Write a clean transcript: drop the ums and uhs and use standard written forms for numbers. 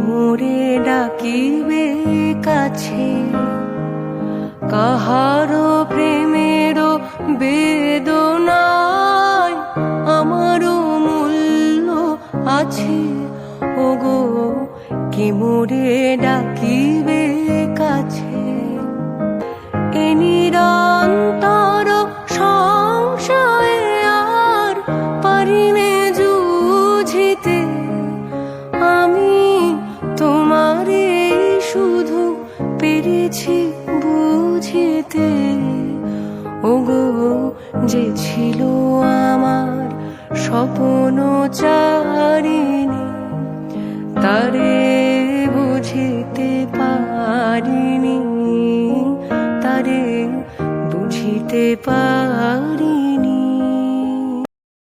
মোরে ডাকিবে কাছে, কাহারো প্রেমেরও বেদনায় আমারও মূল্য আছে। ওগো কে মোরে ডাকিবে কাছে, এ নিরন্তর সংশয়ে আর পারিনে জুঝিতে, আমি তোমারে শুধু পেরেছি বুঝিতে। ওগো যে ছিল আমার স্বপ্ন চারিণী, তারে বুঝিতে পারিনি, তারে বুঝিতে পারি।